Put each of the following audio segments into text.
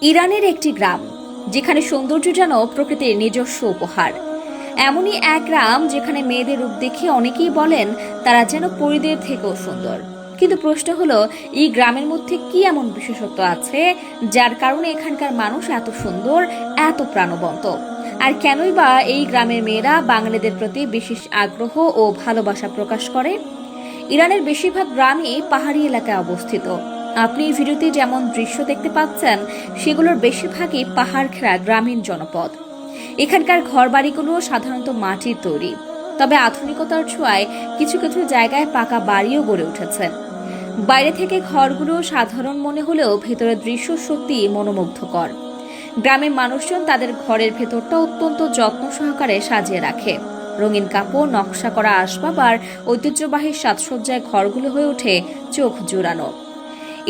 ইরানের একটি গ্রাম যেখানে সৌন্দর্য যেন প্রকৃতির নিজস্ব উপহার। এমনই এক গ্রাম যেখানে মেয়েদের রূপ দেখে অনেকেই বলেন তারা যেন পরীদের থেকেও সুন্দর। কিন্তু প্রশ্ন হলো, এই গ্রামের মধ্যে কি এমন বিশেষত্ব আছে যার কারণে এখানকার মানুষ এত সুন্দর, এত প্রাণবন্ত? আর কেনই বা এই গ্রামের মেয়েরা বাঙালিদের প্রতি বিশেষ আগ্রহ ও ভালোবাসা প্রকাশ করে? ইরানের বেশিরভাগ গ্রামই পাহাড়ি এলাকায় অবস্থিত। আপনি এই ভিডিওতে যেমন দৃশ্য দেখতে পাচ্ছেন, সেগুলোর বেশিরভাগই পাহাড় ঘেরা গ্রামীণ জনপদ। এখানকার ঘরবাড়িগুলো সাধারণত মাটির তৈরি, তবে আধুনিকতার ছোঁয়ায় কিছু কিছু জায়গায় পাকা বাড়িও গড়ে উঠেছে। বাইরে থেকে ঘরগুলো সাধারণ মনে হলেও ভেতরের দৃশ্য সত্যি মনোমুগ্ধকর। গ্রামের মানুষজন তাদের ঘরের ভেতরটা অত্যন্ত যত্ন সহকারে সাজিয়ে রাখে। রঙিন কাপড়, নকশা করা আসবাব আর ঐতিহ্যবাহী সাজসজ্জায় ঘরগুলো হয়ে ওঠে চোখ জুড়ানো।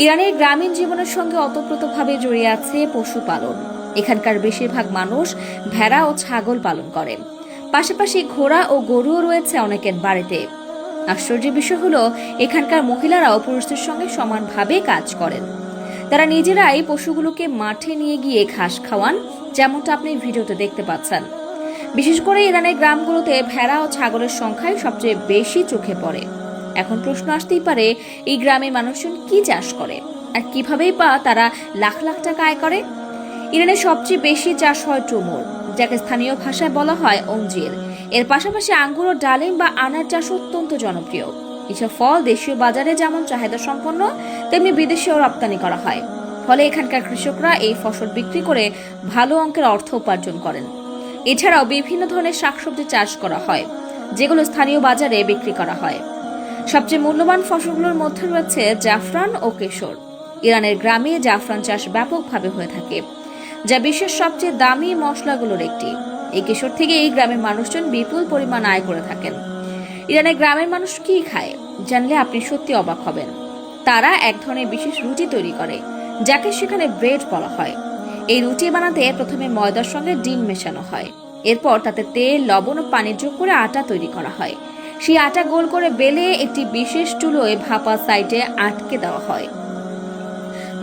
ইরানের গ্রামীণ জীবনের সঙ্গে ওতপ্রোতভাবে জড়িয়ে আছে পশুপালন। এখানকার বেশিরভাগ মানুষ ভেড়া ও ছাগল পালন করেন। পাশাপাশি ঘোড়া ও গরুও রয়েছে অনেকের বাড়িতে। আশ্চর্যের বিষয় হলো, এখানকার মহিলারাও পুরুষদের সঙ্গে সমানভাবে কাজ করেন। তারা নিজেরাই পশুগুলোকে মাঠে নিয়ে গিয়ে ঘাস খাওয়ান, যেমনটা আপনি ভিডিওতে দেখতে পাচ্ছেন। বিশেষ করে ইরানের গ্রামগুলোতে ভেড়া ও ছাগলের সংখ্যাই সবচেয়ে বেশি চোখে পড়ে। এখন প্রশ্ন আসতেই পারে, এই গ্রামে মানুষজন কি চাষ করে আর কিভাবেই বা তারা লাখ লাখ টাকা আয় করে? ইরানের সবচেয়ে বেশি চাষ হয় টুমুর, যাকে স্থানীয় ভাষায় বলা হয় অঞ্জির। এর পাশাপাশি আঙ্গুর ও ডালিম বা আনার চাষ অত্যন্ত জনপ্রিয়। এসব ফল দেশীয় বাজারে যেমন চাহিদা সম্পন্ন, তেমনি বিদেশেও রপ্তানি করা হয়। ফলে এখানকার কৃষকরা এই ফসল বিক্রি করে ভালো অঙ্কের অর্থ উপার্জন করেন। এছাড়াও বিভিন্ন ধরনের শাকসবজি চাষ করা হয়, যেগুলো স্থানীয় বাজারে বিক্রি করা হয়। সবচেয়ে মূল্যবান ফসলগুলোর মধ্যে রয়েছে জাফরান ও কেশর। ইরানের গ্রামে জাফরান চাষ ব্যাপকভাবে হয়ে থাকে, যা বিশ্বের সবচেয়ে দামি মশলাগুলোর একটি। এই কেশর থেকে এই গ্রামের মানুষজন বিপুল পরিমাণ আয় করে থাকেন। ইরানের গ্রামের মানুষ কি খায় জানলে আপনি সত্যি অবাক হবেন। তারা এক ধরনের বিশেষ রুটি তৈরি করে, যাকে সেখানে ব্রেড বলা হয়। এই রুটি বানাতে প্রথমে ময়দার সঙ্গে ডিম মেশানো হয়। এরপর তাতে তেল, লবণ ও পানি যোগ করে আটা তৈরি করা হয়। সেই আটা গোল করে বেলে একটি বিশেষ চুলোয় ভাপা সাইডে আটকে দেওয়া হয়।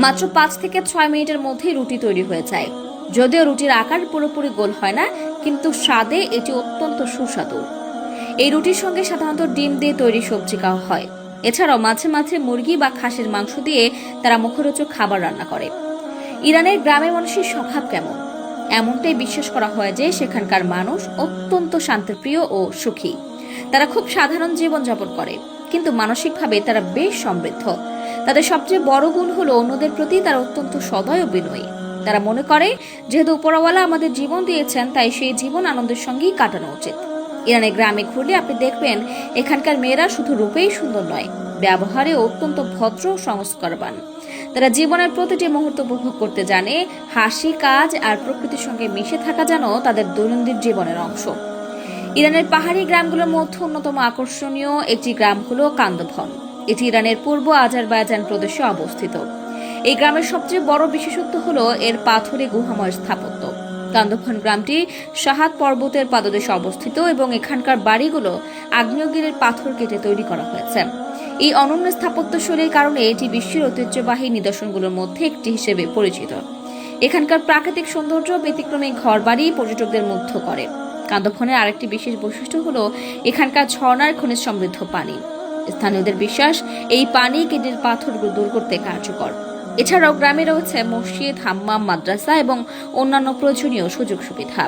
মাত্র 5 থেকে 6 মিনিটের মধ্যেই রুটি তৈরি হয়ে যায়। যদিও রুটির আকার পুরোপুরি গোল হয় না, কিন্তু স্বাদে এটি অত্যন্ত সুস্বাদু। এই রুটির সঙ্গে সাধারণত ডিম দিয়ে তৈরি সবজি খাওয়া হয়। এছাড়াও মাঝে মাঝে মুরগি বা খাসির মাংস দিয়ে তারা মুখরোচক খাবার রান্না করে। ইরানের গ্রামের মানুষের স্বভাব কেমন? এমনটাই বিশ্বাস করা হয় যে সেখানকার মানুষ অত্যন্ত শান্তিপ্রিয় ও সুখী। তারা খুব সাধারণ জীবনযাপন করে, কিন্তু মানসিকভাবে তারা বেশ সমৃদ্ধ। তাদের সবচেয়ে বড় গুণ হলো অন্যদের প্রতি তারা অত্যন্ত সদয় ও বিনয়ী। তারা মনে করে, যেহেতু উপরওয়ালা আমাদের জীবন দিয়েছেন, তাই সেই জীবন আনন্দের সঙ্গেই কাটানো উচিত। ইরানের গ্রামে ঘুরলে আপনি দেখবেন, এখানকার মেয়েরা শুধু রূপেই সুন্দর নয়, ব্যবহারে অত্যন্ত ভদ্র ও সংস্কারবান। তারা জীবনের প্রতিটি মুহূর্ত উপভোগ করতে জানে। হাসি, কাজ আর প্রকৃতির সঙ্গে মিশে থাকা যেন তাদের দৈনন্দিন জীবনের অংশ। ইরানের পাহাড়ি গ্রামগুলোর মধ্যে অন্যতম আকর্ষণীয় একটি গ্রাম হলো কান্দভন। এটি ইরানের পূর্ব আজারবাইজান প্রদেশে অবস্থিত। এই গ্রামের সবচেয়ে বড় বিশেষত্ব হলো এর পাথুরে গুহাময় স্থাপত্য। কান্দভন গ্রামটি সাহাত পর্বতের পাদদেশে অবস্থিত এবং এখানকার বাড়িগুলো আগ্নেয়গিরির পাথর কেটে তৈরি করা হয়েছে। এই অনন্য স্থাপত্যশৈলীর কারণে এটি বিশ্বের ঐতিহ্যবাহী নিদর্শনগুলোর মধ্যে একটি হিসেবে পরিচিত। এখানকার প্রাকৃতিক সৌন্দর্য, ব্যতিক্রমী ঘরবাড়ি পর্যটকদের মুগ্ধ করে। কান্দভনের আরেকটি বিশেষ বৈশিষ্ট্য হলো এখানকার ঝর্ণার খনিজ সমৃদ্ধ পানি। স্থানীয়দের বিশ্বাস, এই পানি কিডনির পাথরগুলো দূর করতে কার্যকর। এছাড়াও গ্রামে রয়েছে মসজিদ, হাম্মাম, মাদ্রাসা এবং অন্যান্য প্রয়োজনীয় সুযোগ সুবিধা।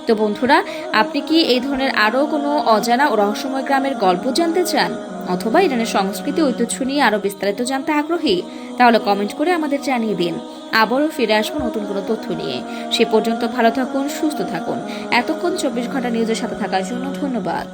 তো বন্ধুরা, আপনি কি এই ধরনের আরো কোনো অজানা ও রহস্যময় গ্রামের গল্প জানতে চান, অথবা ইরানের সংস্কৃতি ঐতিহ্য নিয়ে আরো বিস্তারিত জানতে আগ্রহী? তাহলে কমেন্ট করে আমাদের জানিয়ে দিন। আবারও ফিরে আসবো নতুন কোনো তথ্য নিয়ে। সে পর্যন্ত ভালো থাকুন, সুস্থ থাকুন। এতক্ষণ 24 ঘন্টা নিউজের সাথে থাকার জন্য ধন্যবাদ।